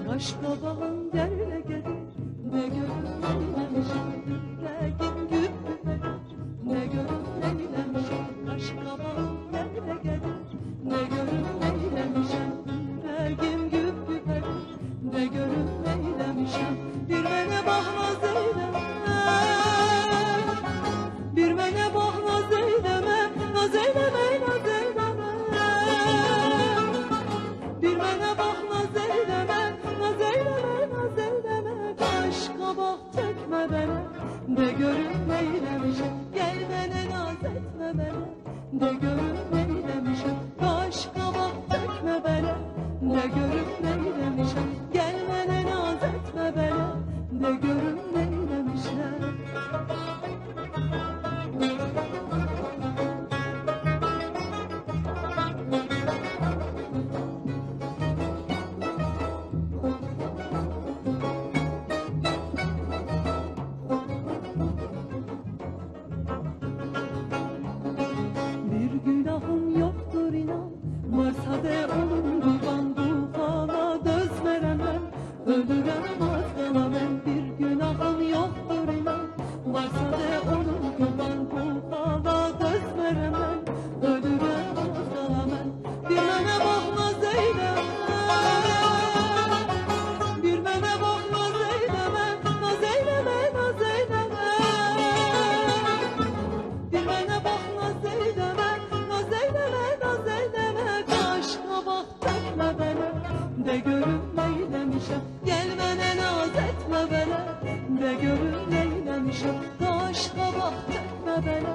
Başka bağın derle gelir, ne görür neylemişim, yüreğim güpüler, ne görür neylemişim. Başka bağın derle gelir, ne görür neylemişim, yüreğim güpüler, ne görür neylemişim. Bir mene bahnaz eyleme, bir mene bahnaz eyleme, naz eyleme, naz eyleme. Bir mene bahnaz eyleme, naz eyleme, naz eyleme. Başka bah tökme bana, de görün neylemişim. Gel bana naz etme bana, de görün neylemişim. Başka bah tökme bana, de görün neylemişim. Gel bana naz etme bana, de görün neylemişim. Günahım yoktur inan, varsa de onun kurban bu hala göz veremem, ölürem az kalamem. Bir günahım yoktur inan, varsa de onun kurban bu hala göz veremem, ölürem az kalamem. Bir mene bakmaz eyleme, bir mene bakmaz eyleme, naz eyleme, naz eyleme. Bir mene bakmaz eyleme, naz eyleme, naz eyleme. Başka bak etme bana, de görün neylemişim. Gel bana naz etme bana, de görün neylemişim. Başka bak etme bana,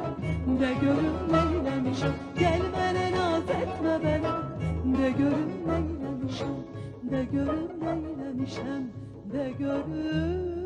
de görün neylemişim. Gel bana naz etme bana, de görün neylemişim. De görün neylemişim, de görün